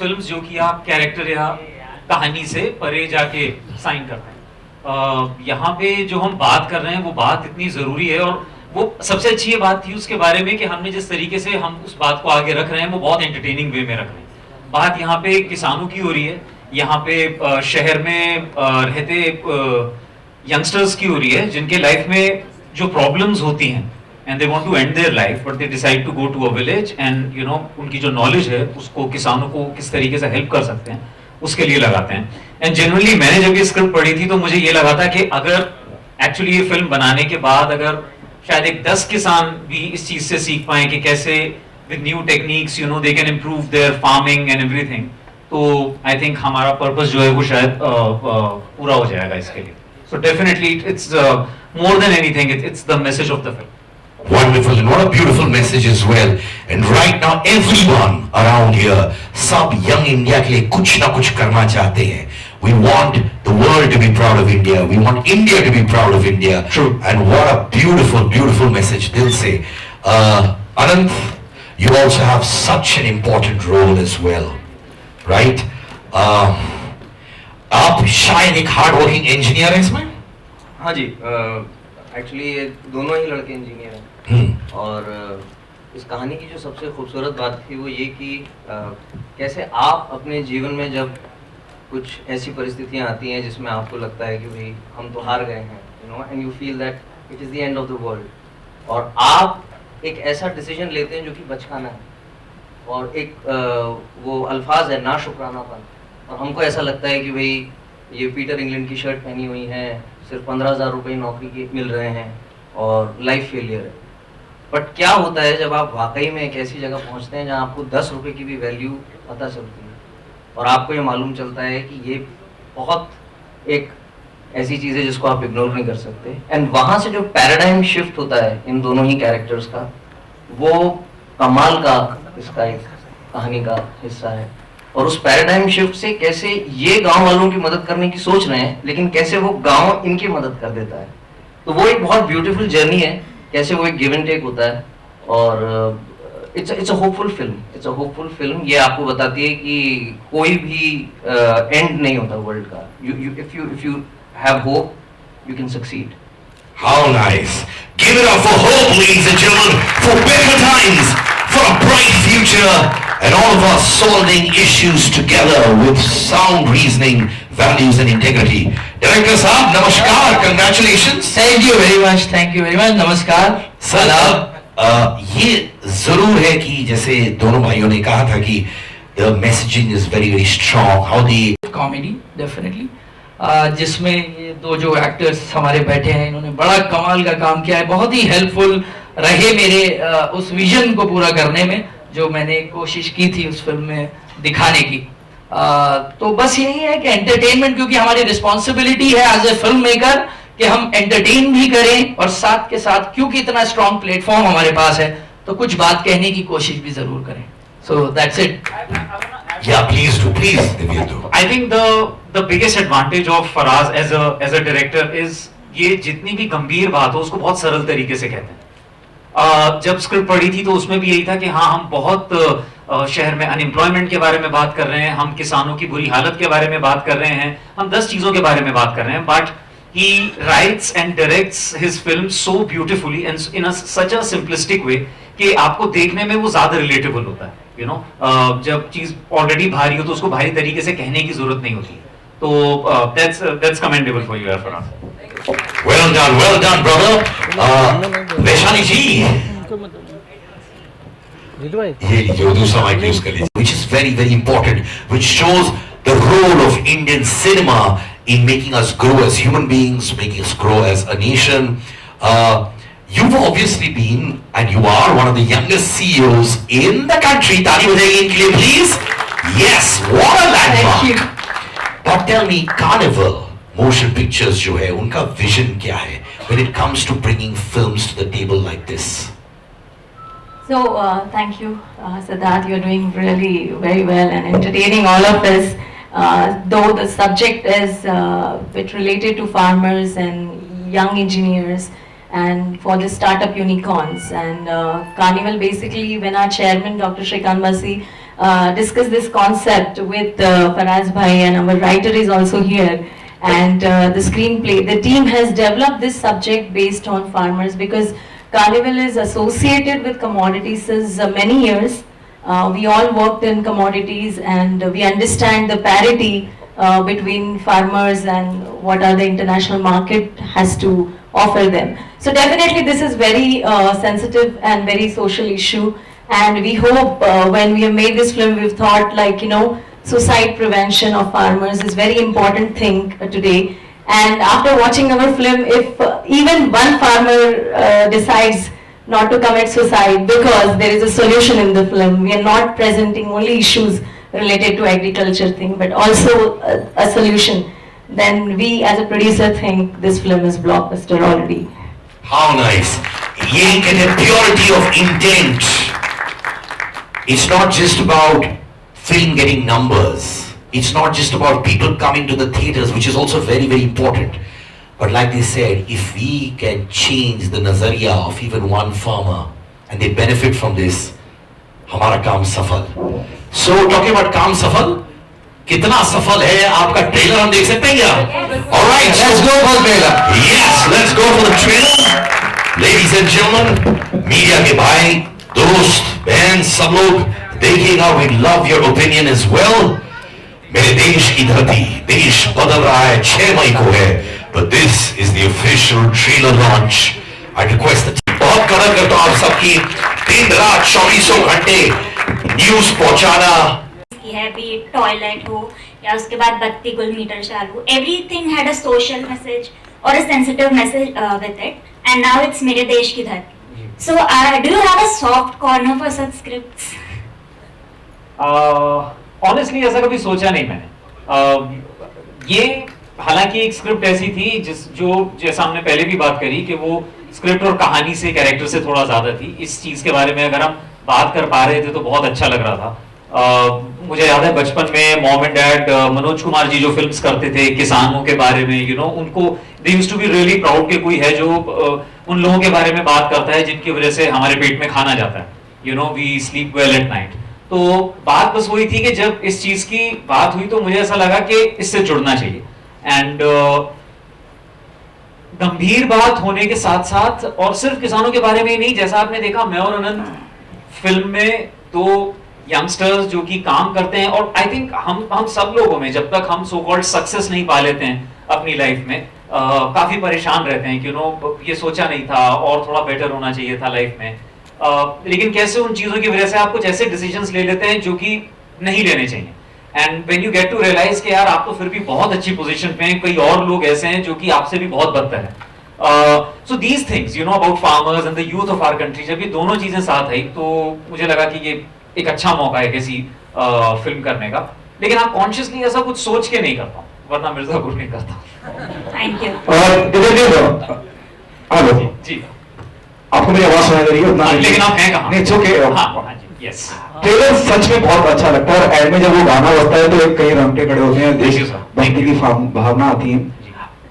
Films जो कि आप कैरेक्टर या कहानी से परे जाके साइन करते हैं। यहाँ पे जो हम बात कर रहे हैं वो बात इतनी ज़रूरी है, और वो सबसे अच्छी ये बात थी उसके बारे में कि हमने जिस तरीके से हम उस बात को आगे रख रहे हैं वो बहुत एंटरटेनिंग वे में रख रहे हैं। बात यहाँ पे किसानों की हो रही है, यहाँ पे शहर में रहते यंगस्टर्स की हो रही है जिनके लाइफ में जो प्रॉब्लम्स होती हैं and they want to end their life but they decide to go to a village and you know उनकी जो नॉलेज है उसको किसानों को किस तरीके से हेल्प कर सकते हैं उसके लिए लगाते हैं। एंड जनरली मैंने जब ये स्क्रिप्ट पढ़ी थी तो मुझे ये लगा था कि अगर एक्चुअली ये फिल्म बनाने के बाद अगर शायद एक 10 किसान भी इस चीज से सीख पाए कि कैसे with new techniques you know they can improve their farming and everything, तो आई थिंक हमारा पर्पस जो है वो शायद पूरा हो जाएगा इसके लिए। So definitely it's more than anything, it's the message of the film. Wonderful, and what a beautiful message as well. And right now everyone around here, sab young India ke liye kuch na kuch karna chahte hain. We want the world to be proud of India. We want India to be proud of India. True. And what a beautiful, beautiful message they'll say. Anant, you also have such an important role as well, right? आप शायद एक hard working engineer हैं इसमें? हाँ जी, actually दोनों ही लड़के engineer हैं। और इस कहानी की जो सबसे खूबसूरत बात थी वो ये कि कैसे आप अपने जीवन में जब कुछ ऐसी परिस्थितियाँ आती हैं जिसमें आपको लगता है कि भाई हम तो हार गए हैं, you know, and you feel that it is the end of the world, और आप एक ऐसा डिसीजन लेते हैं जो कि बचकाना है, और एक वो अल्फाज है ना शुक्रानापन, और हमको ऐसा लगता है कि भाई ये पीटर इंग्लैंड की शर्ट पहनी हुई है, सिर्फ 15,000 रुपये नौकरी के मिल रहे हैं और लाइफ फेलियर है। बट क्या होता है जब आप वाकई में एक ऐसी जगह पहुंचते हैं जहां आपको 10 रुपये की भी वैल्यू पता चलती है और आपको ये मालूम चलता है कि ये बहुत एक ऐसी चीज़ है जिसको आप इग्नोर नहीं कर सकते। एंड वहाँ से जो पैराडाइम शिफ्ट होता है इन दोनों ही कैरेक्टर्स का, वो कमाल का इसका एक कहानी का हिस्सा है। और उस पैराडाइम शिफ्ट से कैसे ये गांव वालों की मदद करने की सोच रहे हैं, लेकिन कैसे वो गांव इनकी मदद कर देता है, तो वो एक बहुत ब्यूटीफुल जर्नी है, कैसे वो एक गिव एंड टेक होता है। और it's a hopeful film, it's a hopeful film. ये आपको बताती है कि कोई भी एंड नहीं होता वर्ल्ड का। If you have hope you can succeed. How nice! Give it up for hope, ladies and gentlemen, for better times, for a bright future, and all of us solving issues together with sound reasoning, values and integrity. Director Saab, namaskar, congratulations. Thank you very much, thank you very much, नमस्कार। Sir, ये जरूर है कि जैसे दोनों भाइयों ने कहा था कि the messaging is very very strong. How the comedy definitely, जिसमें ये दो जो एक्टर्स हमारे बैठे हैं इन्होंने बड़ा कमाल का काम किया है, बहुत ही हेल्पफुल रहे मेरे उस विजन को पूरा करने में जो मैंने कोशिश की थी उस फिल्म में दिखाने की। तो बस यही है कि एंटरटेनमेंट, क्योंकि हमारी रिस्पॉन्सिबिलिटी है एज ए फिल्म मेकर कि हम एंटरटेन भी करें और साथ के साथ क्योंकि इतना स्ट्रॉन्ग प्लेटफॉर्म हमारे पास है तो कुछ बात कहने की कोशिश भी जरूर करें। So that's it. Yeah, please do, please, Divyendu. I think the biggest advantage of Faraz as a director is ये जितनी भी गंभीर बात हो उसको बहुत सरल तरीके से कहते हैं। जब स्क्रिप्ट पढ़ी थी तो उसमें भी यही था कि हाँ हम बहुत शहर में अनएम्प्लॉयमेंट के बारे में बात कर रहे हैं, हम किसानों की बुरी हालत के बारे में बात कर रहे हैं, हम 10 चीजों के बारे में बात कर रहे हैं, but he writes and directs his film so beautifully and in such a simplistic way कि आपको देखने में वो ज्यादा रिलेटेबल होता है। यू नो, जब चीज ऑलरेडी भारी हो तो उसको भारी तरीके से कहने की जरूरत नहीं होती। तो that's commendable for you, Faraz. Well done, brother. Vaishali जी, ये दूसरा माइक यूज कर लीजिए, which is very very important, which shows the role of Indian cinema in making us grow as human beings, making us grow as a nation. You've obviously been, and you are one of the youngest CEOs in the country. ताली बजाइए इनके लिए, please. Yes, what a landmark. But tell me, Carnival Motion Pictures जो है, उनका vision क्या है when it comes to bringing films to the table like this? So, thank you, Siddharth. You're doing really very well and entertaining all of us. Though the subject is bit related to farmers and young engineers and for the startup unicorns, and Carnival basically, when our chairman Dr. Shrikant Basi discuss this concept with Faraz Bhai, and our writer is also here. And the screenplay, the team has developed this subject based on farmers, because Carnival is associated with commodities since many years. We all worked in commodities, and we understand the parity between farmers and what are the international market has to offer them. So definitely this is very sensitive and very social issue, and we hope when we have made this film, we've thought like, suicide prevention of farmers is very important thing today. And after watching our film, if even one farmer decides not to commit suicide, because there is a solution in the film, we are not presenting only issues related to agriculture thing, but also a solution, then we as a producer think this film is blockbuster already. How nice. Ye कहते हैं purity of intent. It's not just about film getting numbers. It's not just about people coming to the theaters, which is also very, very important. But like they said, if we can change the nazariya of even one farmer and they benefit from this, हमारा काम सफल. So talking about काम सफल, कितना सफल है आपका trailer हम देख सकते हैं क्या? All right, let's go for the trailer. Yes, let's go for the trailer. Ladies and gentlemen, media के भाई, दोस्त, बहन, सब लोग देखिएगा. We love your opinion as well. मेरे देश की धरती, देश बदल रहा है, 6 मई को है. But this is the official trailer launch. I request the team. बहुत कदर करता हूँ आप सबकी. दिन रात 24 घंटे न्यूज पहुंचाना. है भी टॉयलेट हो या उसके बाद बत्ती Gul meter Chalu, everything had a social message और a sensitive message with it, and now it's Mere Desh Ki Dharti. So do you have a soft corner for such scripts? Honestly ऐसा कभी सोचा नहीं मैंने. ये हालांकि एक स्क्रिप्ट ऐसी थी जैसा हमने पहले भी बात करी कि वो स्क्रिप्ट और कहानी से, कैरेक्टर से थोड़ा ज्यादा थी. इस चीज के बारे में अगर हम बात कर पा रहे थे तो बहुत अच्छा लग रहा था. मुझे याद है बचपन में mom and dad Manoj Kumar ji जो फिल्म्स करते थे किसानों के बारे में, उनको they used to be really proud कि कोई है जो उन लोगों के बारे में बात करता है जिनकी वजह से हमारे पेट में खाना जाता है. We sleep well at night. तो बात बस वही थी कि जब इस चीज की बात हुई तो मुझे ऐसा लगा कि इससे जुड़ना चाहिए. एंड गंभीर बात होने के साथ साथ, और सिर्फ किसानों के बारे में ही नहीं, जैसा आपने देखा मैं और अनंत फिल्म में तो यंगस्टर्स जो कि काम करते हैं, और आई थिंक हम सब लोगों में जब तक हम सो कॉल्ड सक्सेस नहीं पा लेते हैं अपनी लाइफ में, काफी परेशान रहते हैं कि ये सोचा नहीं था और थोड़ा बेटर होना चाहिए था लाइफ में. लेकिन कैसे उन चीजों की वजह से आप कुछ ऐसे डिसीजंस ले लेते हैं जो कि नहीं लेने चाहिए. And when you get to realize कि यार आप तो फिर भी बहुत अच्छी पोजीशन पे हैं, कई और लोग ऐसे हैं जो कि आपसे भी बहुत बदतर हैं. So these things about farmers and the youth of our country, जब ये दोनों चीजें साथ आई तो मुझे लगा कि ये एक अच्छा मौका है किसी फिल्म करने का. लेकिन आप कॉन्शियसली ऐसा कुछ सोच के नहीं करता हूँ, वरना मिर्जापुर नहीं करता. Thank you. हेलो जी, आपको मेरी आवाज सुनाई दे रही है? उतना लेकिन आप हैं कहाँ? नहीं, it's okay. हाँ जी, यस. ट्रेलर सच में बहुत अच्छा लगता है, और एड में जब वो गाना बजता है तो कई रंगटे खड़े होते हैं, देश भक्ति की भावना आती है.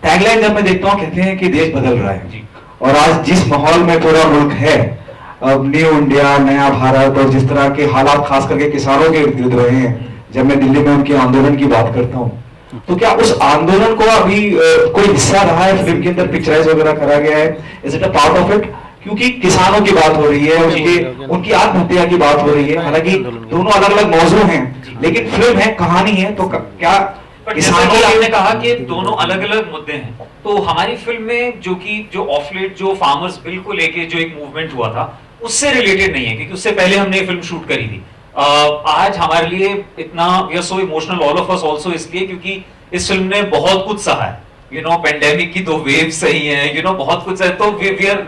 टैगलाइन जब मैं देखता हूँ कहते हैं कि देश बदल रहा है, और आज जिस माहौल में पूरा मुल्क है, अब न्यू इंडिया, नया भारत, और जिस तरह के हालात खास करके किसानों के इर्द गिर्द रहे हैं, जब मैं दिल्ली में उनके आंदोलन की बात करता हूँ, तो क्या उस आंदोलन को अभी कोई हिस्सा रहा है फिल्म के अंदर, पिक्चराइज वगैरह करा गया है? Is it a part of it? क्योंकि किसानों की बात हो रही है, उनकी आत्महत्या की बात हो रही है, हालांकि दोनों अलग अलग मौजू हैं, लेकिन फिल्म है, कहानी है, तो क्या किसानों? आपने कहा कि दोनों अलग अलग मुद्दे हैं, तो हमारी फिल्म में जो ऑफलेट जो फार्मर्स बिल को लेके जो एक मूवमेंट हुआ था उससे रिलेटेड नहीं है, क्योंकि उससे पहले हमने ये फिल्म शूट करी थी. आज हमारे लिए इतना we are so emotional all of us also इसलिए क्योंकि इस फिल्म ने बहुत कुछ सहा है. पेंडेमिक की 2 वेव सही है, बहुत कुछ है, तो वी आर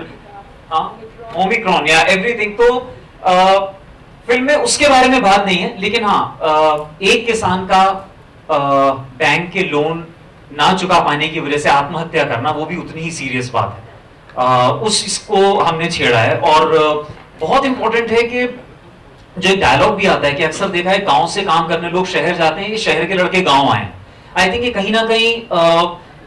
ओमिक्रॉन या एवरीथिंग. तो फिल्म में उसके बारे में बात नहीं है, लेकिन हाँ, एक किसान का बैंक के लोन ना चुका पाने की वजह से आत्महत्या करना, वो भी उतनी ही सीरियस बात है. इसको हमने छेड़ा है. और बहुत इंपॉर्टेंट है कि जो डायलॉग भी आता है कि अक्सर देखा है गांव से काम करने लोग शहर जाते हैं, ये शहर के लड़के गांव आए. आई थिंक ये कहीं ना कहीं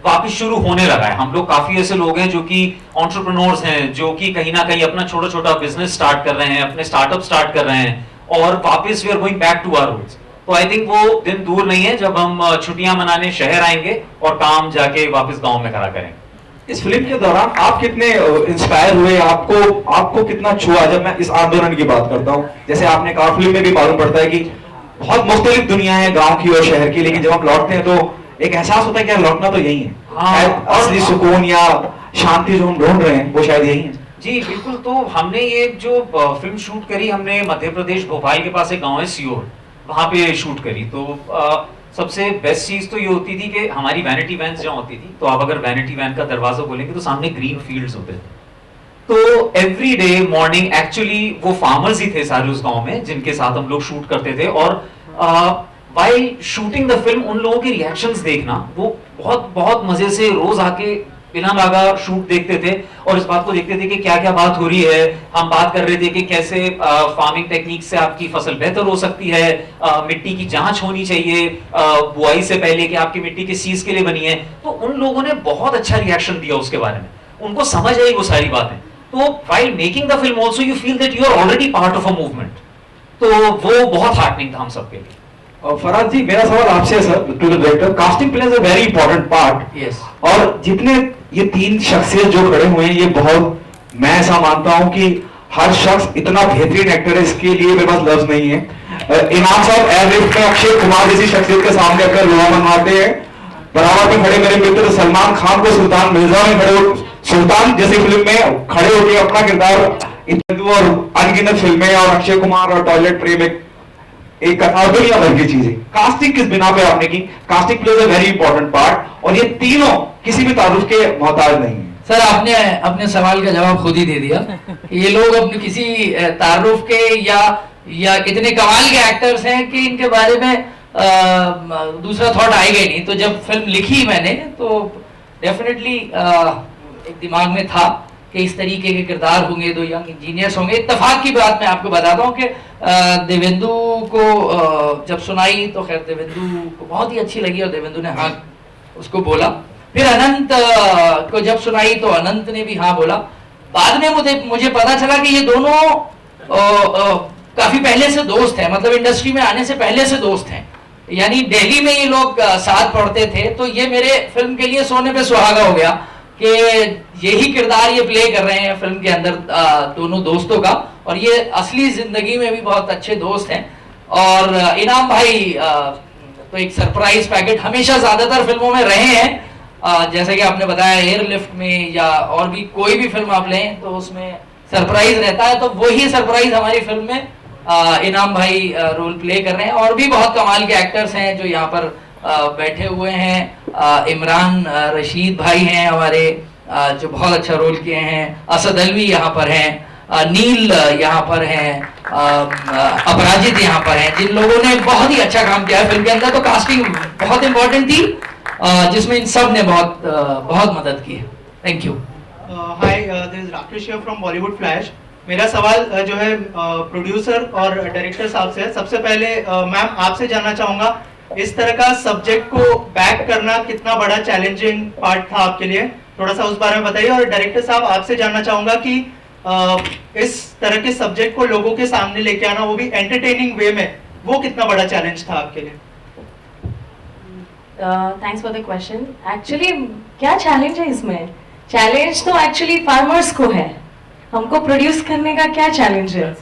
वापस शुरू होने लगा है. हम लोग काफी ऐसे लोग हैं जो कि एंटरप्रेन्योर्स हैं, जो कि कहीं ना कहीं अपना छोटा छोटा बिजनेस स्टार्ट कर रहे हैं, अपने स्टार्टअप स्टार्ट कर रहे हैं, और वापस we are going back to our roots. तो आई थिंक वो दिन दूर नहीं है जब हम छुट्टियां मनाने शहर आएंगे और काम जाके वापस गांव में करा करेंगे। इस फिल्म के दौरान आप कितने इंस्पायर हुए, आपको कितना छुआ? जब मैं इस आंदोलन की बात करता हूँ, जैसे आपने कहा फिल्म में भी मालूम पड़ता है कि बहुत मुख्तलिफ दुनिया है गांव की और शहर की, लेकिन जब हम लौटते हैं तो एक एहसास होता है कि यार लौटना तो यही है। हाँ, असली सुकून या शांति जो हम ढूंढ रहे हैं वो शायद यही है। जी बिल्कुल। तो हमने ये जो फिल्म शूट करी, हमने मध्य प्रदेश भोपाल के पास एक गांव है सियोर, वहां पे शूट करी। तो सबसे बेस्ट चीज तो ये होती थी कि हमारी वैनिटी वैन्स जहाँ होती थी, तो आप अगर वैनिटी वैन का दरवाजा खोलेंगे तो सामने ग्रीन फील्ड्स होते थे। तो एवरी डे मॉर्निंग एक्चुअली वो फार्मर्स ही थे सारे उस गांव में जिनके साथ हम लोग शूट करते थे, और व्हाइल शूटिंग द फिल्म उन लोगों के रिएक्शंस देखना, वो बहुत बहुत मजे से रोज आके बिना लागा शूट देखते थे और इस बात को देखते थे कि क्या क्या बात हो रही है। हम बात कर रहे थे कि कैसे फार्मिंग टेक्निक से आपकी फसल बेहतर हो सकती है, मिट्टी की जांच होनी चाहिए बुआई से पहले कि आपकी मिट्टी किस चीज के लिए बनी है। तो उन लोगों ने बहुत अच्छा रिएक्शन दिया उसके बारे में, उनको समझ आई वो सारी बातें। तो while making the film also you feel that you are already part of a movement, तो वो बहुत हार्टनिंग था हम सबके लिए। फराज जी, मेरा सवाल आपसे है sir, to the director, casting plays a very important part. Yes. और जितने ये तीन शख्सियत जो खड़े हुए हैं, ये बहुत, मैं ऐसा मानता हूं कि हर शख्स इतना बेहतरीन एक्टर है, इसके लिए मेरे पास लफ्ज नहीं है। इमाम साहब एयरलिफ्ट में अक्षय कुमार जैसी शख्सियत के सामने आकर लोहा मनवाते हैं। बराबर में खड़े मेरे मित्र सलमान खान को सुल्तान मिर्जा में खड़े, सुल्तान जैसी फिल्म में खड़े होकर अपना किरदार और अनगिनत फिल्में, और अक्षय कुमार और टॉयलेट प्रेम एक दुनिया भर की चीजें। कास्टिंग किस बिना पे आपने की? Casting plays a very important part, और ये तीनों किसी भी तारुफ के मोहताज नहीं है। सर आपने अपने सवाल का जवाब खुद ही दे दिया। ये लोग अपने किसी तारुफ के या इतने कमाल के एक्टर्स हैं कि इनके बारे में दूसरा थॉट आएगा ही नहीं। तो जब फिल्म लिखी मैंने तो डेफिनेटली एक दिमाग में था कि इस तरीके के किरदार होंगे, दो यंग इंजीनियर्स होंगे। इत्तेफाक की बात मैं आपको बताता हूँ कि देवेंदु को जब सुनाई तो खैर देवेंदु को बहुत ही अच्छी लगी और देवेंदु ने हाँ उसको बोला। फिर अनंत को जब सुनाई तो अनंत ने भी हाँ बोला। बाद में मुझे पता चला कि ये दोनों काफी पहले से दोस्त हैं, मतलब इंडस्ट्री में आने से पहले से दोस्त हैं, यानी दिल्ली में ये लोग साथ पढ़ते थे। तो ये मेरे फिल्म के लिए सोने पे सुहागा हो गया कि यही किरदार ये प्ले कर रहे हैं फिल्म के अंदर दोनों दोस्तों का, और ये असली जिंदगी में भी बहुत अच्छे दोस्त हैं। और इनाम भाई तो एक सरप्राइज पैकेट हमेशा ज्यादातर फिल्मों में रहे हैं, जैसे कि आपने बताया एयरलिफ्ट में या और भी कोई भी फिल्म आप लें तो उसमें सरप्राइज रहता है। तो वही सरप्राइज हमारी फिल्म में इनाम भाई रोल प्ले कर रहे हैं। और भी बहुत कमाल के एक्टर्स हैं जो यहाँ पर बैठे हुए हैं। इमरान रशीद भाई हैं हमारे जो बहुत अच्छा रोल किए हैं। असद अलवी यहाँ पर हैं, नील यहाँ पर हैं, अपराजित यहाँ पर हैं, जिन लोगों ने बहुत ही अच्छा काम किया है फिल्म के अंदर। तो कास्टिंग बहुत इंपॉर्टेंट थी जिसमें इन सब ने बहुत मदद की है। Thank you. Hi, this is Rakesh from Bollywood flash. मेरा सवाल जो है प्रोड्यूसर और डायरेक्टर साहब से है। सबसे पहले मैम आपसे जानना चाहूंगा, इस तरह का सब्जेक्ट को बैक करना कितना बड़ा चैलेंजिंग पार्ट था आपके लिए, थोड़ा सा उस बारे में बताइए। और डायरेक्टर साहब आपसे जानना चाहूंगा कि इस तरह के सब्जेक्ट को लोगों के सामने लेके आना, वो भी एंटरटेनिंग वे में, वो कितना बड़ा चैलेंज था आपके लिए? Thanks for the question. Actually क्या चैलेंज है इसमें? चैलेंज तो एक्चुअली फार्मर्स को है, हमको प्रोड्यूस करने का क्या चैलेंज है?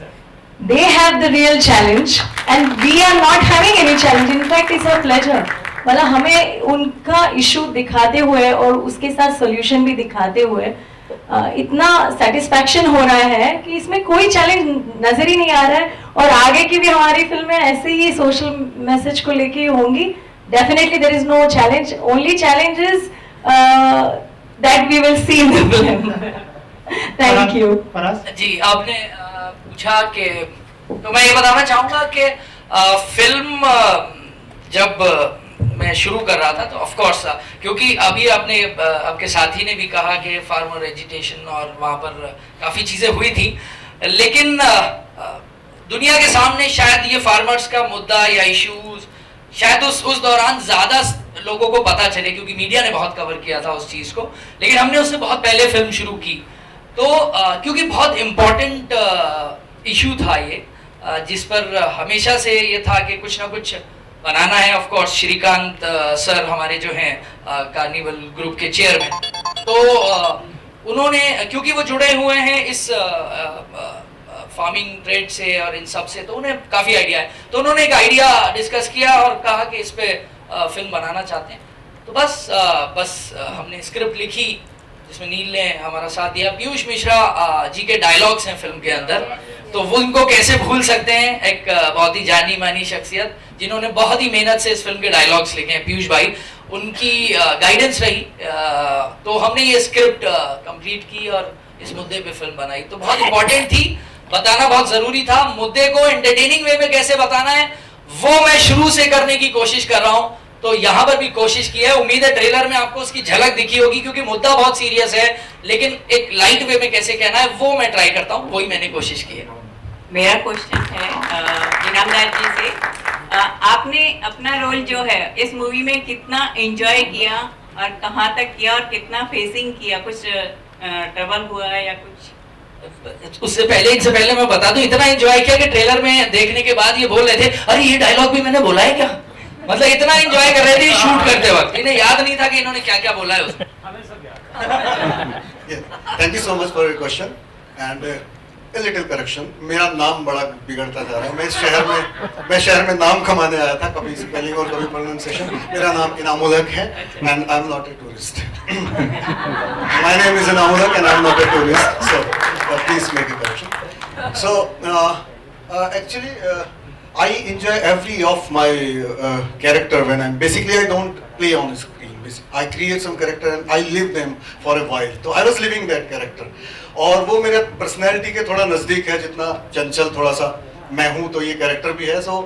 They have the real challenge and we are not having any challenge. In fact, it's a pleasure. मतलब हमें उनका इशू दिखाते हुए और उसके साथ सोल्यूशन भी दिखाते हुए इतना सेटिस्फैक्शन हो रहा है कि इसमें कोई चैलेंज नजर ही नहीं आ रहा है। और आगे की भी हमारी फिल्में ऐसे ही सोशल मैसेज को लेके होंगी। Definitely there is no challenge, only challenge is that we will see in the film. Thank you. जी आपने पूछा कि, तो मैं ये बताना चाहूंगा कि फिल्म जब मैं शुरू कर रहा था तो ऑफ कोर्स क्योंकि अभी आपके साथी ने भी कहा कि फार्मर एजिटेशन और वहाँ पर काफ़ी चीज़ें हुई थी, लेकिन दुनिया के सामने शायद ये फार्मर्स का मुद्दा या इश्यूज शायद उस दौरान ज़्यादा लोगों को पता चले क्योंकि मीडिया ने बहुत कवर किया था उस चीज़ को, लेकिन हमने उससे बहुत पहले फिल्म शुरू की। तो क्योंकि बहुत इम्पोर्टेंट इशू था ये, जिस पर हमेशा से ये था कि कुछ ना कुछ बनाना है। ऑफ कोर्स श्रीकांत सर हमारे जो हैं कार्निवल ग्रुप के चेयरमैन, तो उन्होंने, क्योंकि वो जुड़े हुए हैं इस फार्मिंग ट्रेड से और इन सब से, तो उन्हें काफ़ी आइडिया है। तो उन्होंने एक आइडिया डिस्कस किया और कहा कि इस पे फिल्म बनाना चाहते हैं। तो बस हमने स्क्रिप्ट लिखी जिसमें नील ने हमारा साथ दिया। पीयूष मिश्रा जी के डायलॉग्स हैं फिल्म के अंदर, तो वो इनको कैसे भूल सकते हैं, एक बहुत ही जानी मानी शख्सियत जिन्होंने बहुत ही मेहनत से इस फिल्म के डायलॉग्स लिखे हैं, पीयूष भाई, उनकी गाइडेंस रही। तो हमने ये स्क्रिप्ट कंप्लीट की और इस मुद्दे पे फिल्म बनाई। तो बहुत इंपॉर्टेंट थी, बताना बहुत जरूरी था। मुद्दे को एंटरटेनिंग वे में कैसे बताना है वो मैं शुरू से करने की कोशिश कर रहा हूँ, तो यहाँ पर भी कोशिश की है। उम्मीद है ट्रेलर में आपको उसकी झलक दिखी होगी, क्योंकि मुद्दा बहुत सीरियस है, लेकिन एक लाइट वे में कैसे कहना है वो मैं ट्राई करता हूँ, वही मैंने कोशिश की है। मेरा क्वेश्चन है इनामदार जी से, आपने अपना रोल जो है इस मूवी में कितना एंजॉय किया और कहाँ तक किया और कितना फेसिंग किया, कुछ ट्रबल हुआ है या कुछ? उससे पहले मैं बता दूं, इतना एंजॉय किया कि ट्रेलर में देखने के बाद ये बोल रहे थे, अरे ये डायलॉग भी मैंने बोला है क्या, मतलब इतना एंजॉय कर रहे थे शूट करते वक्त, इन्हें याद नहीं था कि इन्होंने क्या क्या बोला है उसमें। Thank you so much for your question and a little correction, मेरा नाम बड़ा बिगड़ता जा रहा है। मैं शहर में नाम कमाने आया था, कभी स्पेलिंग और कभी प्रोनाउंसिएशन। मेरा नाम इनामुल हक है and I am not a tourist. My name is Inamul Haq and I am not a tourist, so please make a correction. So actually I enjoy every of my character when I'm basically I don't play on screen. I create some character and I live them for a while. So I was living that character. और वो मेरे personality के थोड़ा नजदीक है, जितना चंचल थोड़ा सा मैं हूँ तो ये कैरेक्टर भी है। So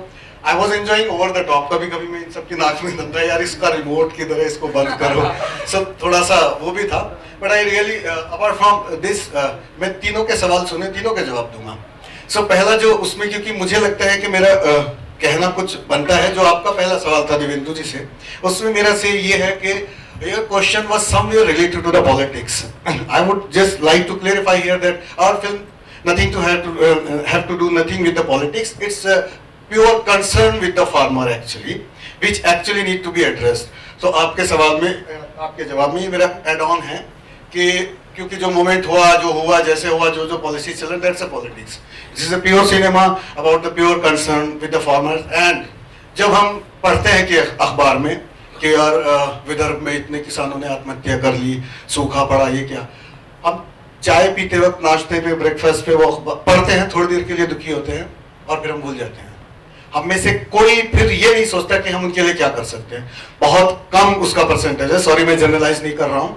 I was enjoying over the top. कभी कभी मैं इन सबकी नाक में दम था, यार इसका रिमोट किधर है, इसको बंद करो, सब थोड़ा सा वो भी था। But I really apart from this मैं तीनों के सवाल सुने, तीनों के जवाब दूंगा। सो पहला जो उसमें, क्योंकि मुझे लगता है कि मेरा कहना कुछ बनता है, जो आपका पहला सवाल था देवेंदु जी से, उसमें मेरा से ये है कि your question was somewhere related to the politics. I would just like to clarify here that our film nothing to have to do nothing with the politics. It's a pure concern with the farmer actually, which actually need to be addressed. So आपके सवाल में, आपके जवाब में मेरा add on है कि क्योंकि जो मोमेंट हुआ, जो हुआ, जैसे हुआ, जो पॉलिसी चल रहा है, that's a politics. This is a pure cinema about the pure concern with the farmers. And जब हम पढ़ते हैं कि अखबार में कि यार विदर्भ में इतने किसानों ने आत्महत्या कर ली, सूखा पड़ा, ये क्या, हम चाय पीते वक्त, नाश्ते पे, ब्रेकफास्ट पे वो पढ़ते हैं, थोड़ी देर के लिए दुखी होते हैं और फिर हम भूल जाते हैं। हम में से कोई फिर ये नहीं सोचता कि हम उनके लिए क्या कर सकते हैं। बहुत कम उसका परसेंटेज है, सॉरी मैं जनरलाइज नहीं कर रहा हूँ,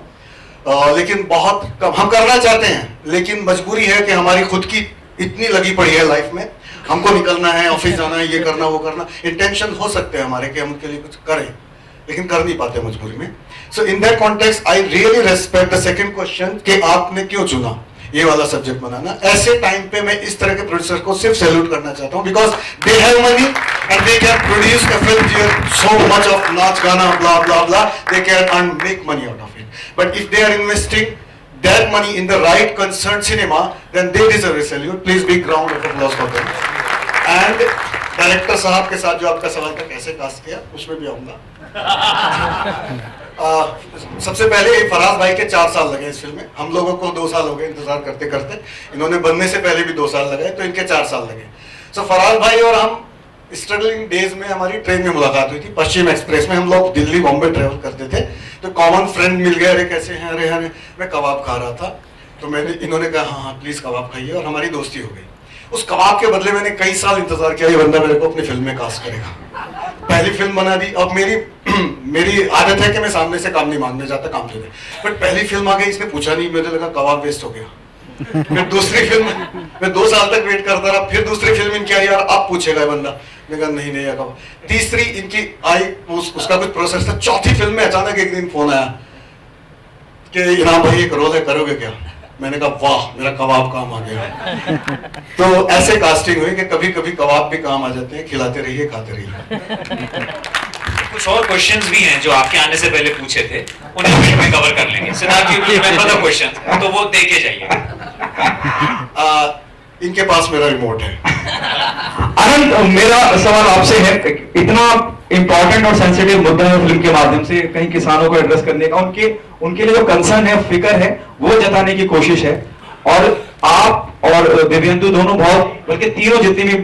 लेकिन बहुत कम हम करना चाहते हैं, लेकिन मजबूरी है कि हमारी खुद की इतनी लगी पड़ी है लाइफ में, हमको निकलना है, ऑफिस जाना है, ये करना वो करना, इंटेंशन हो सकते हैं हमारे कि हम उनके लिए कुछ करें, लेकिन कर नहीं पाते मजबूरी में। So in that context I really respect the second question कि आपने क्यों चुना ये वाला सब्जेक्ट बनाना। ऐसे टाइम पे मैं इस तरह के प्रोड्यूसर को सिर्फ सैल्यूट करना चाहता हूँ, because they have money and they can produce a film here so much of नाच गाना blah blah blah, they can earn make money out of it. But if they are investing that money in the right concerned cinema, then they deserve a salute. Please big round of applause for them. And director साहब के साथ जो आपका सवाल था कैसे cast किया, उसमें भी आऊंगा। सबसे पहले फराज भाई के 4 साल लगे इस फिल्म में, हम लोगों को 2 साल हो गए इंतजार करते करते, इन्होंने बनने से पहले भी 2 साल लगे, तो इनके 4 साल लगे। सो फराज भाई और हम स्ट्रगलिंग डेज में हमारी ट्रेन में मुलाकात हुई थी, पश्चिम एक्सप्रेस में। हम लोग दिल्ली बॉम्बे ट्रेवल करते थे, तो कॉमन फ्रेंड मिल गया, अरे कैसे हैं, अरे अरे मैं कबाब खा रहा था, तो मैंने, इन्होंने कहा हाँ हाँ प्लीज कबाब खाइए, और हमारी दोस्ती हो गई। उस कबाब के बदले मैंने कई साल इंतजार किया, ये बंदा मेरे को अपनी फिल्म में कास्ट करेगा। पहली फिल्म बना दी। अब मेरी आदत है कि मैं सामने से काम नहीं मांगने जाता, काम दे दे, बट पहली फिल्म आ गई, इसने पूछा नहीं, मुझे लगा कबाब वेस्ट हो गया। फिर दूसरी फिल्म मैं 2 साल तक वेट करता रहा, फिर दूसरी फिल्म इनकी आई, यार अब पूछेगा बंदा, मैं कहा नहीं नहीं कबाब। तीसरी इनकी आई, उसका कुछ प्रोसेस था। चौथी फिल्म में अचानक एक दिन फोन आया कि इनाम भाई एक रोल है, करोगे क्या? मैंने कहा वाह मेरा कबाब काम आ गया। तो ऐसे कास्टिंग हुई कि कभी कभी कबाब भी काम आ जाते हैं, खिलाते रहिए खाते रहिए। कुछ और क्वेश्चंस भी हैं जो आपके आने से पहले पूछे थे, उन्हें भी में कवर कर लेंगे। सिद्धार्थ जी रिमेंबर द क्वेश्चन, तो वो दे के जाइए। इनके पास मेरा रिमोट है। आनंद, मेरा सवाल आपसे है, इतना इंपॉर्टेंट और सेंसिटिव मुद्दा है फिल्म के माध्यम से कहीं किसानों को एड्रेस करने का, उनके लिए जो कंसर्न है, फिक्र है, वो जताने की कोशिश है। और आप और दिव्येंदु दोनों बहुत, बल्कि तीनों जितनी भी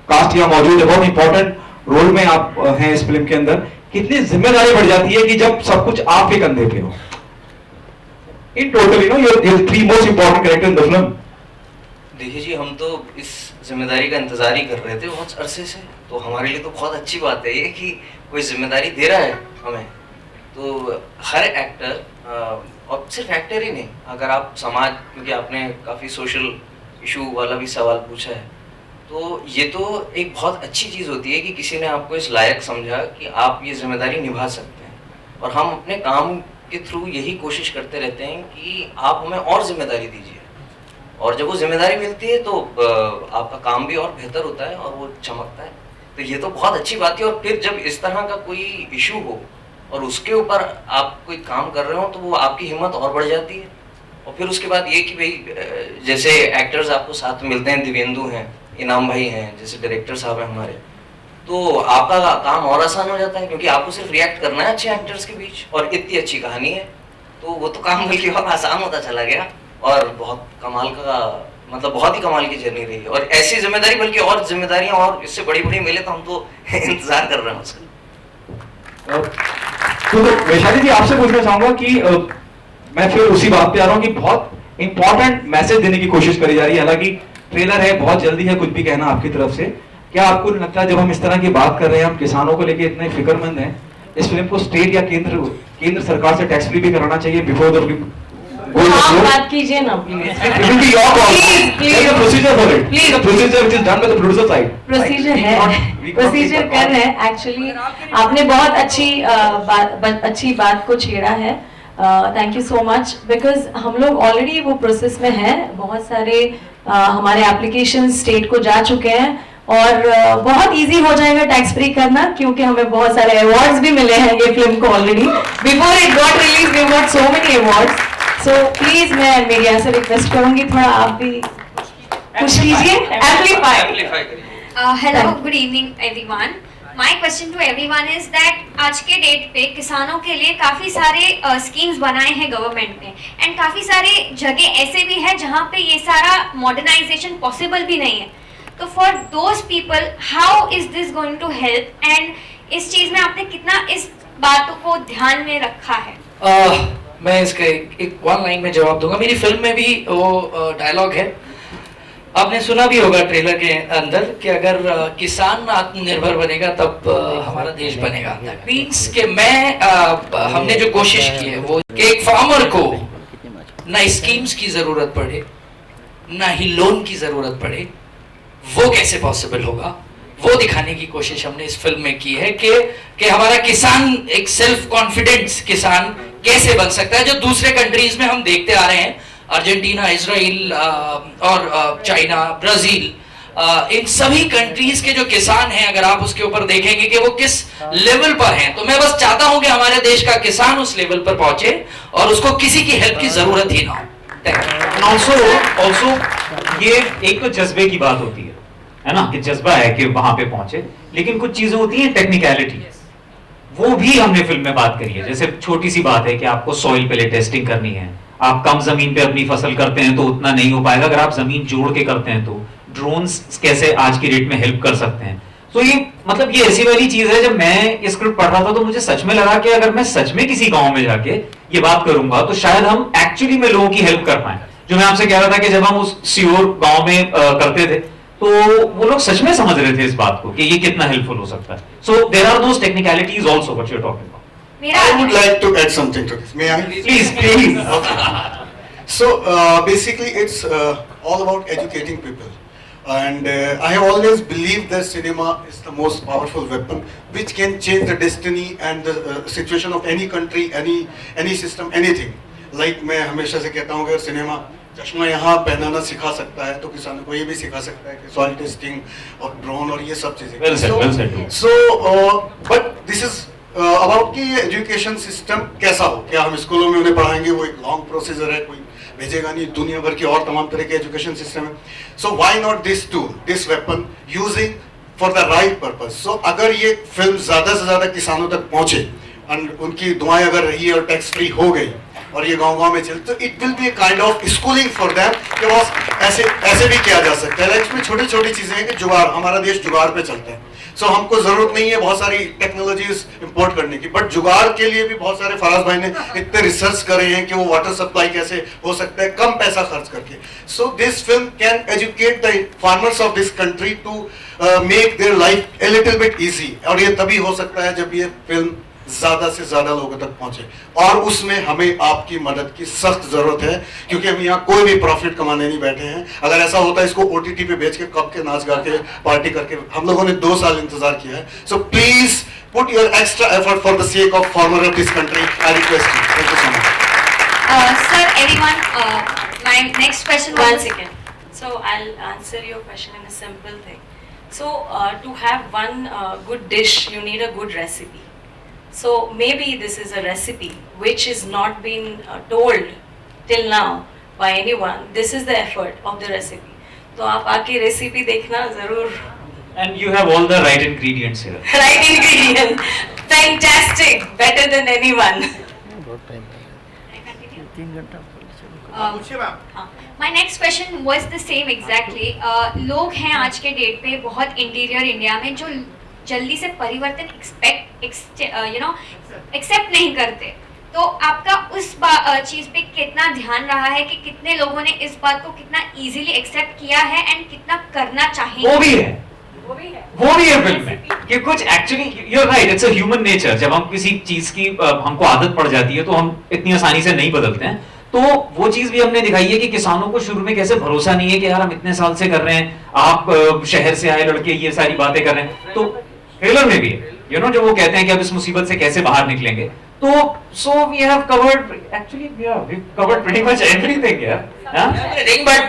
कास्ट यहाँ मौजूद है, बहुत इंपॉर्टेंट रोल में आप हैं इस फिल्म के अंदर। कितनी जिम्मेदारी बढ़ जाती है कि जब सब कुछ आप ही कंधे पे हो। In total you know your three most important character in the film. देखिए जी, हम तो इस जिम्मेदारी का इंतजार ही कर रहे थे बहुत अरसे से, तो हमारे लिए तो बहुत अच्छी बात है ये कि कोई जिम्मेदारी दे रहा है हमें। तो हर एक्टर, और सिर्फ एक्टर ही नहीं, अगर आप समाज, क्योंकि आपने काफ़ी सोशल इशू वाला भी सवाल पूछा है, तो ये तो एक बहुत अच्छी चीज़ होती है कि किसी ने आपको इस लायक समझा कि आप ये जिम्मेदारी निभा सकते हैं। और हम अपने काम के थ्रू यही कोशिश करते रहते हैं कि आप हमें और जिम्मेदारी दीजिए, और जब वो जिम्मेदारी मिलती है तो आपका काम भी और बेहतर होता है और वो चमकता है। तो ये तो बहुत अच्छी बात है। और फिर जब इस तरह का कोई इशू हो और उसके ऊपर आप कोई काम कर रहे हो, तो वो आपकी हिम्मत और बढ़ जाती है। और फिर उसके बाद ये कि भाई जैसे एक्टर्स आपको साथ मिलते हैं, दिव्येंदु हैं, इनाम भाई हैं, जैसे डायरेक्टर साहब हैं हमारे, तो आपका काम और आसान हो जाता है, क्योंकि आपको सिर्फ रिएक्ट करना है अच्छे एक्टर्स के बीच, और इतनी अच्छी कहानी है, तो वो तो काम बल्कि और आसान होता चला गया। और बहुत कमाल का, मतलब बहुत ही कमाल की जर्नी रही है। और ऐसी जिम्मेदारी, बल्कि और जिम्मेदारियां और इससे बड़ी बड़ी मिले तो हम तो इंतजार कर रहे हैं उसका। तो वैशाली जी, आपसे पूछना चाहूंगा कि मैं फिर उसी बात पे आ रहा हूँ कि बहुत इंपॉर्टेंट मैसेज देने की कोशिश करी जा रही है। हालांकि ट्रेलर है, बहुत जल्दी है कुछ भी कहना आपकी तरफ से। क्या आपको लगता है जब हम इस तरह की बात कर रहे हैं, हम किसानों को लेकर इतने फिक्रमंद हैं, इस फिल्म को स्टेट या केंद्र सरकार से टैक्स फ्री भी कराना चाहिए बिफोर द फिल्म? आप बात कीजिए ना प्लीज। प्रोसीजर है, प्रोसीजर कर रहे हैं। एक्चुअली आपने बहुत अच्छी बात को छेड़ा है। Thank you so much, because हम लोग ऑलरेडी वो प्रोसेस में हैं। बहुत सारे हमारे एप्लीकेशन स्टेट को जा चुके हैं, और बहुत इजी हो जाएगा टैक्स फ्री करना, क्योंकि हमें बहुत सारे अवार्ड्स भी मिले हैं ये फिल्म को already. Before it got release we got so many awards. So please मैं मीडिया से रिक्वेस्ट करूंगी, थोड़ा आप भी कुछ कीजिए, amplify. Hello, good evening everyone. My question to everyone is that आज के डेट पे किसानों के लिए काफ़ी सारे स्कीम्स बनाए हैं गवर्नमेंट ने, एंड काफ़ी सारे जगह ऐसे भी है जहाँ पे ये सारा मॉडर्नाइजेशन पॉसिबल भी नहीं है। तो for those people how is this going to help, and इस चीज़ में आपने कितना इस बातों को ध्यान में रखा है? मैं इसका एक वन लाइन में जवाब दूंगा। मेरी फिल्म में भी वो डायलॉग है, आपने सुना भी होगा ट्रेलर के अंदर, कि अगर किसान आत्मनिर्भर बनेगा तब हमारा देश बनेगा। मीन्स के हमने जो कोशिश की है वो कि एक फार्मर को ना स्कीम्स की जरूरत पड़े, ना ही लोन की जरूरत पड़े। वो कैसे पॉसिबल होगा, वो दिखाने की कोशिश हमने इस फिल्म में की है कि हमारा किसान एक सेल्फ कॉन्फिडेंस किसान कैसे बन सकता है, जो दूसरे कंट्रीज में हम देखते आ रहे हैं, अर्जेंटीना, इजराइल और चाइना, ब्राजील, इन सभी कंट्रीज के जो किसान हैं, अगर आप उसके ऊपर देखेंगे कि वो किस लेवल पर हैं। तो मैं बस चाहता हूं कि हमारे देश का किसान उस लेवल पर पहुंचे और उसको किसी की हेल्प की जरूरत ही ना हो। ऑल्सो ये एक तो जज्बे की बात होती है ना, कि जज्बा है कि वहां पे पहुंचे, लेकिन कुछ चीजें होती हैं टेक्निकलिटी, वो भी हमने फिल्म में बात करी है। जैसे छोटी सी बात है कि आपको सॉइल पहले टेस्टिंग करनी है, आप कम जमीन पे अपनी फसल करते हैं तो उतना नहीं हो पाएगा, अगर आप जमीन जोड़ के करते हैं तो ड्रोन्स कैसे आज की डेट में हेल्प कर सकते हैं। तो ये मतलब ये ऐसी वाली चीज है, जब मैं ये स्क्रिप्ट पढ़ रहा था तो मुझे सच में लगा कि अगर मैं सच में किसी गांव में जाके ये बात करूंगा तो शायद हम एक्चुअली में लोगों की हेल्प कर पाए। जो मैं आपसे कह रहा था कि जब हम उस सियोर गांव में करते थे तो वो लोग सच में समझ रहे थे इस बात को कि ये कितना हेल्पफुल हो सकता है। So there are those technicalities also what you are talking about. I would like to add something to this. May I? Please. Okay. So basically, it's all about educating people, and I have always believed that cinema is the most powerful weapon which can change the destiny and the situation of any country, any system, anything. Like मैं हमेशा से कहता हूँ कि cinema चश्मा यहाँ पहनाना सिखा सकता है तो किसानों को ये भी सिखा सकता है कि सॉइल टेस्टिंग और ड्रोन और ये सब चीजें। Well said. So but this is about कि एजुकेशन सिस्टम कैसा हो, क्या हम स्कूलों में उन्हें पढ़ाएंगे, वो एक लॉन्ग प्रोसीजर है, कोई भेजेगा नहीं, दुनिया भर की और तमाम तरह के एजुकेशन सिस्टम है. So why not this tool, this weapon, using for the right purpose. So अगर ये फिल्म ज़्यादा से ज़्यादा किसानों तक पहुँचे, उनकी दुआएं अगर रही और टैक्स फ्री हो गई और ये गांव-गांव में चले, तो it will be a kind of schooling for them कि बस ऐसे भी किया जा सकता है. इसमें छोटी-छोटी चीजें हैं कि जुगाड़, हमारा देश जुगाड़ पे चलता है. सो हमको जरूरत नहीं है बहुत सारी टेक्नोलॉजीज इंपोर्ट करने की, बट जुगाड़ के लिए भी बहुत सारे फराज भाई ने इतने रिसर्च करे हैं कि वो वाटर सप्लाई कैसे हो सकता है कम पैसा खर्च करके. So this film can educate the farmers of this country to make their life a little bit easy. और ये तभी हो सकता है जब ये फिल्म ज्यादा से ज्यादा लोगों तक पहुंचे, और उसमें हमें आपकी मदद की सख्त जरूरत है, क्योंकि हम यहाँ कोई भी प्रॉफिट कमाने नहीं बैठे हैं. अगर ऐसा होता है इसको ओटीटी पे बेच के कब के नाच गा के पार्टी करके, हम लोगों ने 2 साल इंतजार किया है. So please put your extra effort for the sake of farmer of this country. I request you. Thank you so much. Sir, everyone, my next question was... One second. So I'll answer your question in a simple thing. So to have one good dish, you need a good recipe. So maybe this is a recipe which is not been told till now by anyone. This is the effort of the recipe. तो आप आके recipe देखना जरूर. And you have all the right ingredients here. Right ingredient. Fantastic. Better than anyone. My next question was the same exactly. लोग हैं आज के date पे बहुत इंटीरियर इंडिया में जो जल्दी से परिवर्तन एक्सेप्ट नहीं करते. तो आपका उस चीज पे कितना ध्यान रहा है कि कितने लोगों ने इस बात को कितना इजीली एक्सेप्ट किया है एंड कितना करना चाहिए? वो भी है फिल्म में कि कुछ actually you are right, it's a human nature. जब हम किसी चीज की हमको आदत पड़ जाती है तो हम इतनी आसानी से नहीं बदलते हैं. तो वो चीज भी हमने दिखाई है कि किसानों को शुरू में कैसे भरोसा नहीं है कि यार हम इतने साल से कर रहे हैं, आप शहर से आए लड़के ये सारी बातें कर रहे हैं. तो ट्रेलर में भी यू नो जब वो कहते हैं कि अब इस मुसीबत से कैसे बाहर निकलेंगे, तो so we have covered actually we covered pretty much everything यार.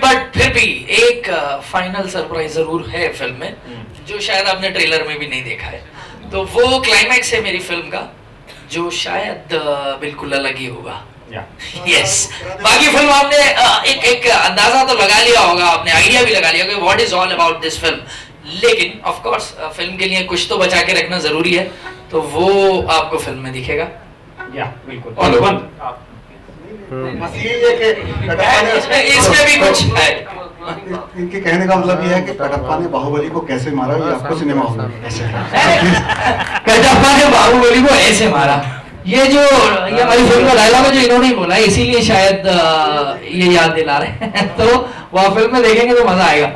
बट फिर भी एक फाइनल सरप्राइज जरूर है फिल्म में जो शायद आपने ट्रेलर में भी नहीं देखा है. तो वो क्लाइमैक्स है मेरी फिल्म का जो शायद बिल्कुल अलग ही होगा. यस बाकी फिल्म आपने एक अंदाजा तो लगा लिया होगा, आपने आइडिया भी लगा लिया होगा what is all about this film. लेकिन ऑफ कोर्स फिल्म के लिए कुछ तो बचा के रखना जरूरी है, तो वो आपको फिल्म में दिखेगा. या बिल्कुल. इसमें भी कुछ है. इनके कहने का मतलब ये है कि कटप्पा ने बाहुबली को कैसे मारा, ये आपको सिनेमा हॉल में कैसे कटप्पा ने बाहुबली को ऐसे मारा, ये हमारी फिल्म का डायलॉग है जो इन्होंने ही बोला है, इसीलिए शायद ये याद दिला रहे हैं. तो वह फिल्म में देखेंगे तो मजा आएगा.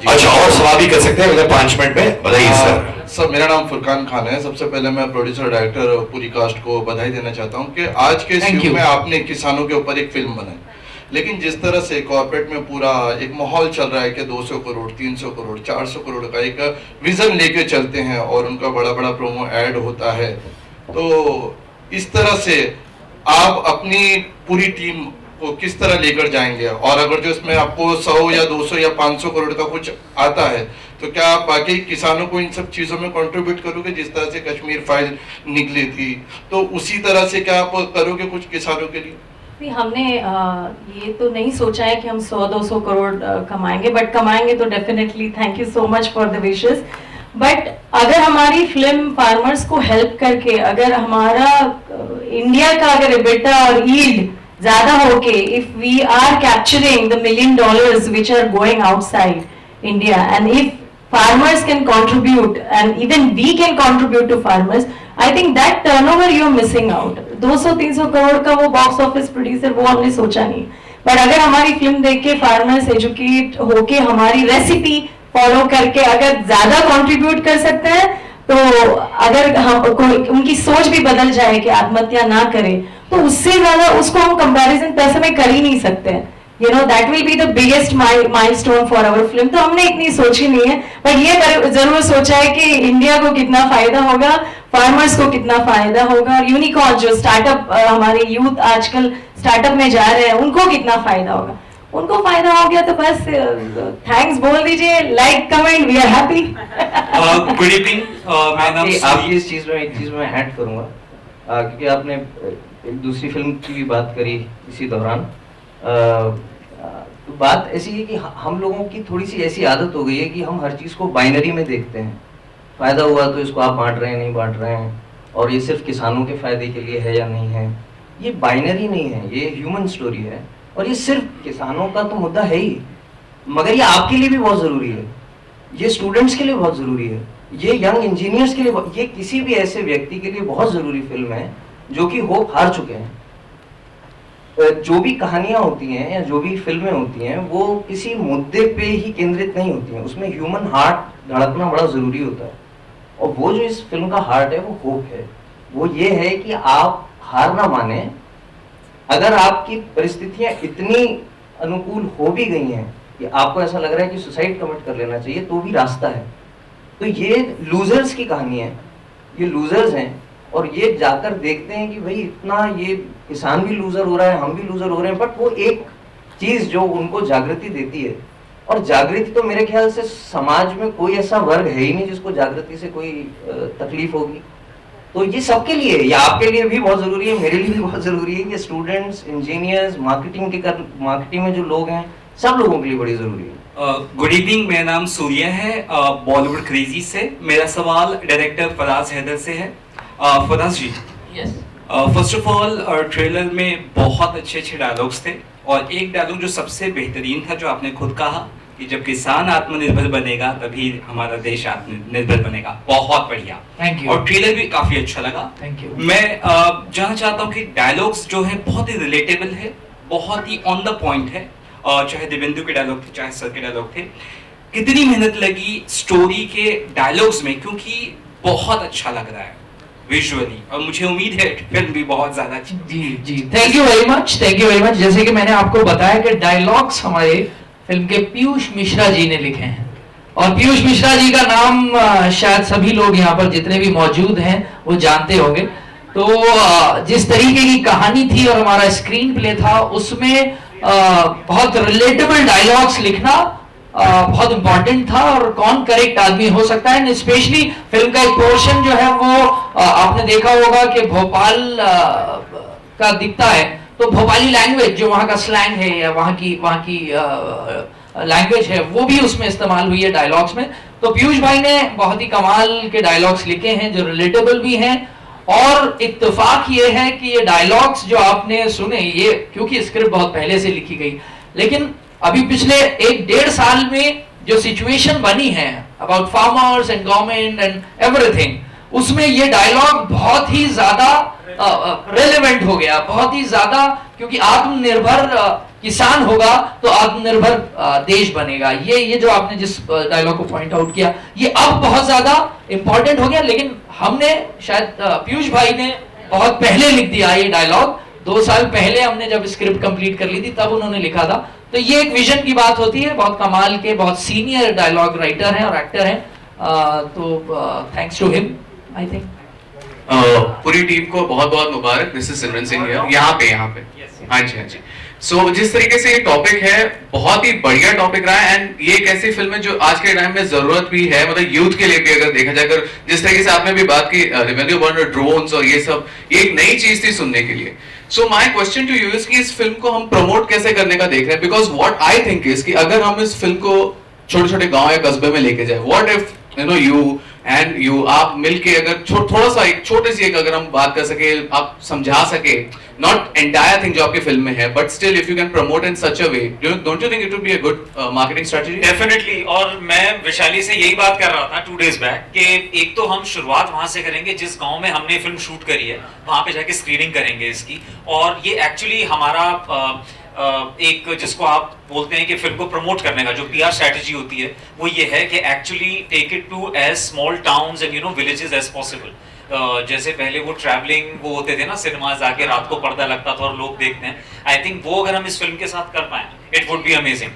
अच्छा, और सवाल भी कर सकते हैं अगले 5 मिनट में. बताइए सर. सर मेरा नाम फुरकान खान है. सबसे पहले मैं प्रोड्यूसर डायरेक्टर और पूरी कास्ट को बधाई देना चाहता हूं कि आज के इस युग में आपने किसानों के ऊपर एक फिल्म बनाई. लेकिन जिस तरह से कॉर्पोरेट में पूरा एक माहौल चल रहा है कि 200 करोड़ 300 करोड़ 400 करोड़ का एक विजन लेके चलते हैं और उनका बड़ा बड़ा प्रोमो ऐड होता है, तो इस तरह से आप अपनी पूरी टीम को किस तरह लेकर जाएंगे? और अगर जो इसमें आपको 100 या 200 या 500 करोड़ का कुछ आता है तो क्या आप बाकी किसानों को इन सब चीजों में कंट्रीब्यूट करोगे? जिस तरह से कश्मीर फाइल निकली थी तो उसी तरह से क्या आप करोगे कुछ किसानों के लिए? नहीं, हमने ये तो नहीं सोचा है कि हम 100-200 करोड़ कमाएंगे, बट कमाएंगे तो definitely. Thank you so much for the wishes. But अगर हमारी फिल्म फार्मर्स को हेल्प करके, अगर हमारा इंडिया का अगर EBITDA और यील्ड ज्यादा होके, if we are capturing the $1 million which are going outside India, and if farmers can contribute and even we can contribute to farmers, I think that turnover you are missing out. 200-300 crore का वो box office producer वो हमने सोचा नहीं. But अगर हमारी film देख के फार्मर्स एजुकेट होके हमारी रेसिपी फॉलो करके अगर ज्यादा कंट्रीब्यूट कर सकते हैं, तो अगर हम उनकी सोच भी बदल जाए कि आत्महत्या ना करे, तो उससे ज्यादा उसको हम कंपैरिजन पैसे में कर ही नहीं सकते हैं. You know, that will be the biggest milestone for our film. तो हमने इतनी सोची नहीं है, बट ये जरूर सोचा है कि इंडिया को कितना फायदा होगा, फार्मर्स को कितना फायदा होगा, और यूनिकॉर्न जो स्टार्टअप हमारे यूथ आजकल स्टार्टअप में जा रहे हैं उनको कितना फायदा होगा. उनको फायदा हो गया तो बस थैंक्स बोल दीजिए, like comment, we are happy. Good evening. आपकी इस चीज में एक चीज मैं ऐड करूंगा, क्योंकि आपने एक दूसरी फिल्म की भी बात करी इसी दौरान। तो बात ऐसी है कि हम लोगों की थोड़ी सी ऐसी आदत हो गई है कि हम हर चीज़ को बाइनरी में देखते हैं। फ़ायदा हुआ तो इसको आप बांट रहे हैं, नहीं बांट रहे हैं, और ये सिर्फ किसानों के फ़ायदे के लिए है या नहीं है। ये बाइनरी नहीं है, ये ह्यूमन स्टोरी है, और ये सिर्फ किसानों का तो मुद्दा है ही, मगर ये आपके लिए भी बहुत ज़रूरी है, ये स्टूडेंट्स के लिए बहुत ज़रूरी है, ये यंग इंजीनियर्स के लिए, ये किसी भी ऐसे व्यक्ति के लिए बहुत ज़रूरी फिल्म है जो कि होप हार चुके हैं। जो भी कहानियाँ होती हैं या जो भी फिल्में होती हैं वो किसी मुद्दे पे ही केंद्रित नहीं होती हैं, उसमें ह्यूमन हार्ट धड़कना बड़ा ज़रूरी होता है, और वो जो इस फिल्म का हार्ट है वो होप है। वो ये है कि आप हार ना माने, अगर आपकी परिस्थितियाँ इतनी अनुकूल हो भी गई हैं कि आपको ऐसा लग रहा है कि सुसाइड कमिट कर लेना चाहिए, तो भी रास्ता है। तो ये लूजर्स की कहानी है, ये लूजर्स हैं, और ये जाकर देखते हैं कि भाई इतना ये किसान भी लूजर हो रहा है, हम भी लूजर हो रहे हैं, बट वो एक चीज़ जो उनको जागृति देती है, और जागृति तो मेरे ख्याल से समाज में कोई ऐसा वर्ग है ही नहीं जिसको जागृति से कोई तकलीफ होगी। तो ये सबके लिए, ये आपके लिए भी बहुत ज़रूरी है, मेरे लिए भी बहुत ज़रूरी है, ये स्टूडेंट्स, इंजीनियर्स, मार्केटिंग में जो लोग हैं, सब लोगों के लिए बड़ी ज़रूरी है। गुड इवनिंग, मेरा नाम सूर्य है, बॉलीवुड क्रेजी से। मेरा सवाल डायरेक्टर फराज हैदर से है। फराज जी, फर्स्ट ऑफ ऑल ट्रेलर में बहुत अच्छे अच्छे डायलॉग्स थे, और एक डायलॉग जो सबसे बेहतरीन था, जो आपने खुद कहा कि जब किसान आत्मनिर्भर बनेगा तभी हमारा देश आत्मनिर्भर बनेगा। बहुत बढ़िया, थैंक यू। और ट्रेलर भी काफी अच्छा लगा। Thank you. मैं जानना चाहता हूँ कि डायलॉग्स जो है बहुत ही रिलेटेबल है, बहुत ही ऑन द पॉइंट है, चाहे दिव्येंदु के डायलॉग थे, चाहे सर के डायलॉग थे। कितनी मेहनत लगी स्टोरी के डायलॉग्स में, क्योंकि बहुत अच्छा लग रहा है विजुअली, और मुझे उम्मीद है फिल्म भी बहुत ज्यादा अच्छी। जी, thank you very much, thank you very much. जैसे कि मैंने आपको बताया कि डायलॉग्स हमारे फिल्म के पीयूष मिश्रा जी ने लिखे हैं, और पीयूष मिश्रा जी का नाम शायद सभी लोग यहाँ पर जितने भी मौजूद हैं वो जानते होंगे। तो जिस तरीके की कहानी थी और हमारा स्क्रीन प्ले था, उसमें बहुत रिलेटेबल डायलॉग्स लिखना बहुत इंपॉर्टेंट था, और कौन करेक्ट आदमी हो सकता है। स्पेशली फिल्म का एक पोर्शन जो है वो आपने देखा होगा कि भोपाल का दिखता है, तो भोपाली लैंग्वेज जो वहाँ का स्लैंग है या वहाँ की लैंग्वेज है, वो भी उसमें इस्तेमाल हुई है डायलॉग्स में। तो पीयूष भाई ने बहुत ही कमाल के डायलॉग्स लिखे हैं जो रिलेटेबल भी हैं, और इत्तेफाक ये है कि ये डायलॉग्स जो आपने सुने, ये क्योंकि स्क्रिप्ट बहुत पहले से लिखी गई, लेकिन अभी पिछले 1-1.5 साल में जो सिचुएशन बनी है about farmers and government and everything, उसमें ये डायलॉग बहुत ही ज्यादा रेलेवेंट हो गया, बहुत ही ज्यादा, क्योंकि आत्मनिर्भर किसान होगा तो आत्मनिर्भर देश बनेगा। ये जो आपने जिस डायलॉग को पॉइंट आउट किया, ये अब बहुत ज्यादा इंपॉर्टेंट हो गया, लेकिन हमने शायद पीयूष भाई ने बहुत पहले लिख दिया ये डायलॉग। 2 साल पहले हमने जब स्क्रिप्ट कंप्लीट कर ली थी तब उन्होंने लिखा था। तो ये एक विजन की बात होती है, बहुत कमाल के, बहुत सीनियर डायलॉग राइटर हैं और एक्टर हैं, तो thanks to him I think. पूरी टीम को बहुत बहुत मुबारक। दिस इज सिमरन सिंह यहाँ पे हाँ जी। सो जिस तरीके से ये टॉपिक है, बहुत ही बढ़िया टॉपिक रहा है, एंड ये एक ऐसी फिल्म है जो आज के टाइम में जरूरत भी है, मतलब यूथ के लिए भी अगर देखा जाए। अगर जिस तरीके से आपने भी बात की ड्रोन्स और ये सब, ये एक नई चीज थी सुनने के लिए। So my question to you is कि इस फिल्म को हम प्रमोट कैसे करने का देख रहे हैं, because what I think is कि अगर हम इस फिल्म को छोटे छोटे गांव या कस्बे में लेके जाए, व्हाट इफ यू आप मिलके अगर थोड़ा सा एक छोटी सी अगर हम बात कर सके, आप समझा सके, नॉट एंटायर थिंग जो आपकी फिल्म में है, but still if you can promote in such a way, don't you think it would be a good marketing strategy? Definitely, और मैं वैशाली से यही बात कर रहा था 2 days बैक कि एक तो हम शुरुआत वहां से करेंगे जिस गांव में हमने फिल्म शूट करी है, वहां पे जाके स्क्रीनिंग करेंगे इसकी, और ये एक्चुअली हमारा एक जिसको आप बोलते हैं कि फिल्म को प्रमोट करने का जो PR स्ट्रेटजी होती है, वो ये है कि actually take it to as small towns and villages as possible. जैसे पहले वो ट्रैवलिंग वो होते थे ना, सिनेमाज आके रात को पर्दा लगता था और लोग देखते हैं, आई थिंक वो अगर हम इस फिल्म के साथ कर पाए, इट वुड बी अमेजिंग।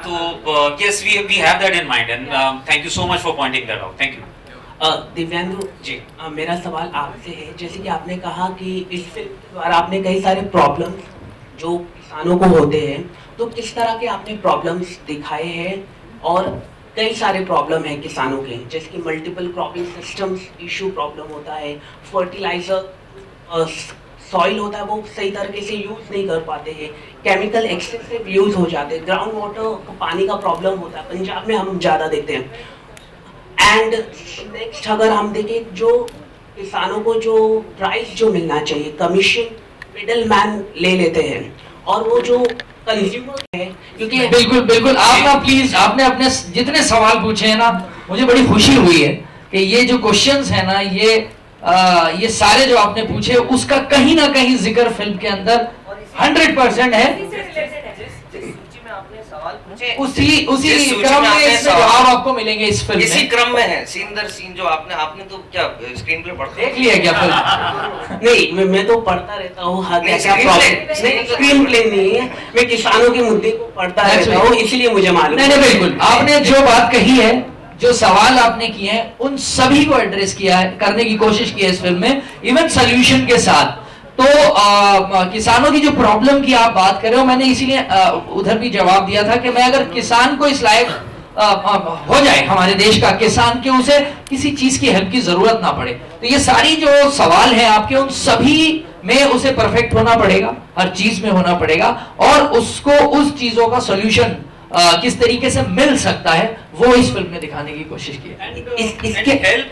तो yes, we have that in mind, and thank you so much for pointing that out. Thank you. Divyendu ji, मेरा सवाल आपसे है, जैसे कि आपने कहा कि इस फिल्म द्वारा आपने कई सारे प्रॉब्लम जो किसानों को होते हैं, तो किस तरह के आपने प्रॉब्लम्स दिखाए हैं, और कई सारे प्रॉब्लम हैं किसानों के, जैसे कि multiple cropping systems issue problem होता है, फर्टिलाइजर सॉइल होता है वो सही तरीके से यूज नहीं कर पाते हैं, केमिकल एक्सेसिव यूज हो जाते हैं, ग्राउंड वाटर पानी का प्रॉब्लम होता है, पंजाब में हम ज़्यादा देखते हैं। एंड नेक्स्ट अगर हम देखें जो किसानों को जो प्राइस जो मिलना चाहिए, कमीशन मिडल मैन ले लेते हैं और वो जो कंज्यूमर है, क्योंकि बिल्कुल बिल्कुल आप ना प्लीज, आपने अपने जितने सवाल पूछे हैं ना, मुझे बड़ी खुशी हुई है कि ये जो क्वेश्चंस है ना, ये सारे जो आपने पूछे उसका कहीं ना कहीं जिक्र फिल्म के अंदर 100% है। उसी क्रम में इसमें जवाब आपको मिलेंगे इस फिल्म में। इसी क्रम में है, सीन दर सीन जो आपने तो क्या स्क्रीन प्ले पढ़ते देख लिया क्या फिल्म? नहीं, मैं तो पढ़ता रहता हूँ। स्क्रीन प्ले नहीं है, मैं किसानों के मुद्दे को पढ़ता रहता हूँ, इसलिए मुझे मालूम। नहीं बिल्कुल, आपने जो बात कही है, जो सवाल आपने किए हैं, उन सभी को एड्रेस किया है, करने की कोशिश की है इस फिल्म में, इवन सोल्यूशन के साथ। तो किसानों की जो प्रॉब्लम की आप बात कर रहे हो, मैंने इसीलिए उधर भी जवाब दिया था कि मैं अगर किसान को इस लायक हो जाए हमारे देश का किसान, के उसे किसी चीज की हेल्प की जरूरत ना पड़े, तो ये सारी जो सवाल हैं आपके, उन सभी में उसे परफेक्ट होना पड़ेगा, हर चीज में होना पड़ेगा, और उसको उस चीजों का सोल्यूशन किस तरीके से मिल सकता है वो इस फिल्म में दिखाने की कोशिश की है। इसके हेल्प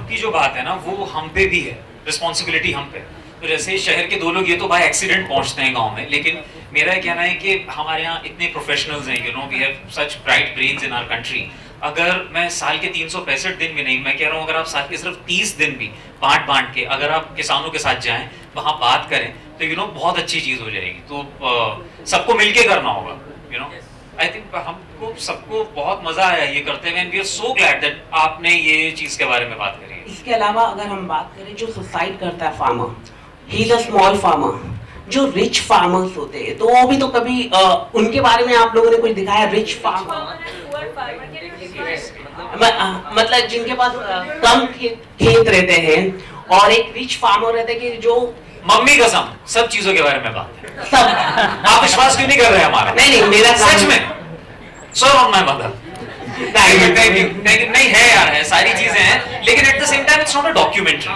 की जो बात है ना, वो हम पे भी है, रिस्पॉन्सिबिलिटी हम पे। तो जैसे शहर के दो लोग ये तो बाय एक्सीडेंट पहुंचते हैं गांव में, लेकिन मेरा कहना है कि हमारे यहाँ इतने प्रोफेशनल्स हैं, we have such bright brains in our country. अगर मैं साल के 365 दिन भी नहीं, मैं कह रहा हूँ अगर आप साल के सिर्फ 30 दिन भी बांट के अगर आप किसानों के साथ जाएं, वहाँ बात करें, तो बहुत अच्छी चीज हो जाएगी। तो सबको मिलके करना होगा। आई थिंक हमको सबको बहुत मजा आया ये करते हुए, and we are so glad that आपने ये चीज के बारे में बात करी है। इसके अलावा अगर हम बात करें जो सुसाइड करता है farmer, he is a small farmer, जो रिच फार्मर्स होते हैं तो वो भी तो कभी उनके बारे में आप लोगों ने कुछ दिखाया? रिच फार्मर मतलब जिनके पास कम खेत रहते हैं, और एक रिच फार्मर रहते हैं कि जो मम्मी कसम सब चीजों के बारे में बात है। सब आप विश्वास क्यों नहीं कर रहे हमारा? नहीं मेरा सच में so on my mother. Thank you नहीं है यार, है सारी चीजें हैं, लेकिन at the same time it's not a documentary.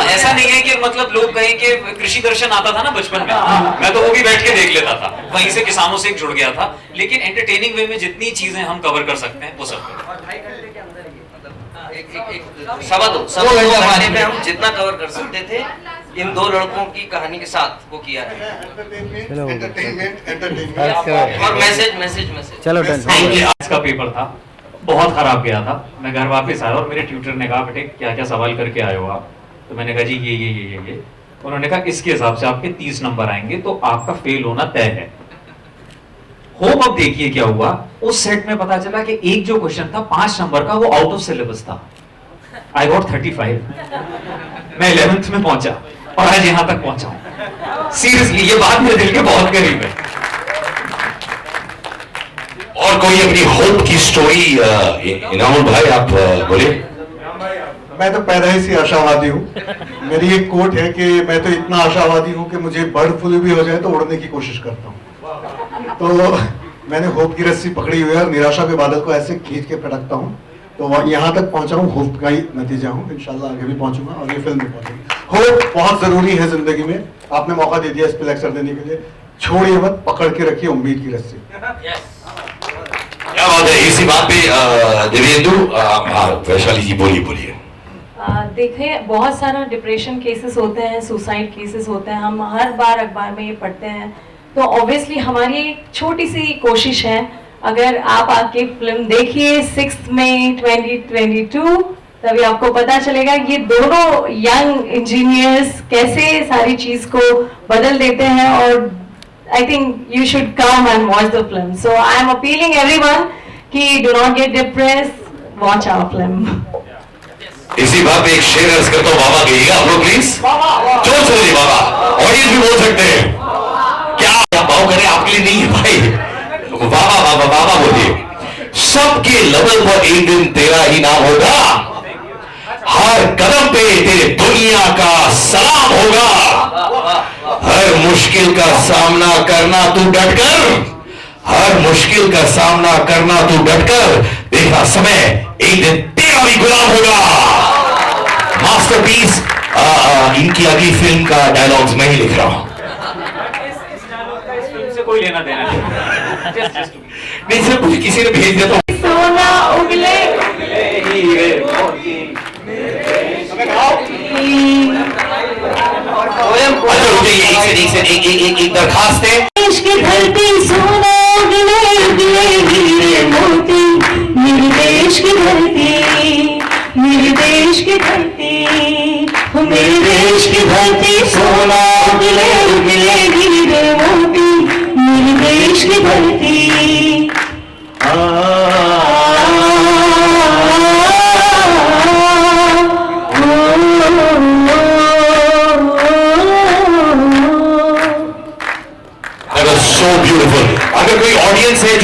ऐसा नहीं है कि मतलब लोग कहें कि कृषि दर्शन आता था ना बचपन में, मैं तो वो भी बैठ के देख लेता था, वहीं से किसानों से जुड़ गया था, लेकिन एंटरटेनिंग वे में जितनी चीजें हम कवर कर सकते हैं वो सब सवा दो घंटे में हम जितना कवर कर सकते थे इन दो लड़कों की कहानी के साथ वो किया है। और मैसेज चलो आज का पेपर था, बहुत खराब गया था। मैं घर वापस आया और मेरे ट्यूटर ने कहा बेटे क्या क्या सवाल करके आए हो आप? तो मैंने कहा जी ये। उन्होंने कहा इसके हिसाब से आपके 30 नंबर आएंगे, तो आपका फेल होना तय है। होप अब देखिए क्या हुआ। उस सेट में पता चला कि एक जो क्वेश्चन था 5 नंबर का, वो आउट ऑफ सिलेबस था। I got 35। मैं 11th में पहुंचा और आज यहां तक पहुंचा हूं। सीरियसली ये बात मेरे दिल के बहुत करीब है। और कोई अपनी होप की स्टोरी इनामुल भाई आप बोलिए। मैं तो पैदा ही से आशावादी हूँ। मेरी एक कोट है कि मैं तो इतना आशावादी हूँ कि मुझे बर्ड फ्लू भी हो जाए तो उड़ने की कोशिश करता हूँ। तो मैंने होप की रस्सी पकड़ी हुई है और निराशा के बादल को ऐसे खींच के पटकता हूँ, तो यहाँ तक पहुंचा हूँ। होप का ही नतीजा हूँ, इंशाल्लाह आगे भी पहुंचूंगा और ये फिल्म भी पहुंचेगी। होप बहुत जरूरी है जिंदगी में। आपने मौका दे दिया इस पे लेक्चर देने के लिए, छोड़िए मत, पकड़ के रखिए उम्मीद की रस्सी। क्या बात है, इसी बात पे देवेंदु वैशाली जी बोलिए। देखिए बहुत सारा डिप्रेशन केसेस होते हैं, सुसाइड केसेस होते हैं, हम हर बार अखबार में ये पढ़ते हैं। तो ऑब्वियसली हमारी एक छोटी सी कोशिश है, अगर आप आके फिल्म देखिए 6 मई 2022, तभी आपको पता चलेगा ये दोनों यंग इंजीनियर्स कैसे सारी चीज को बदल देते हैं। और I think you should come and watch the film. So I am appealing everyone कि do not get depressed, watch our film. इसी बात पे एक शेर अर्ज करता हूँ, बाबा कहिएगा आप लोग प्लीज। जोर से बोलिए बाबा, ऑडियंस भी बोल सकते हैं। क्या भाव करें, आपके लिए नहीं है भाई, बाबा बोलिए। सबके लेवल पर एक दिन तेरा ही नाम होगा, हर कदम पे तेरे दुनिया का सलाम होगा। हर मुश्किल का सामना करना तू डटकर, हर मुश्किल का सामना करना तू डटकर, देखना समय एक दिन तेरा भी गुलाम होगा। मास्टरपीस इनकी अगली फिल्म का डायलॉग्स मैं ही लिख रहा हूं। इस फिल्म से कोई लेना देना नहीं। नहीं सिर्फ मुझे किसी ने भेज दिया तो सोना उगले हीरे मोती अच्छा रुकिए, एक दरखास्त है। देश की धरती सोना उगले उगले हीरे मोती, मेरे देश की धरती, मेरे देश की धरती, मेरे देश की धरती सोना उगले उगले हीरे मोती, मेरे देश की धरती। That was so beautiful. अगर कोई ऑडियंस है जो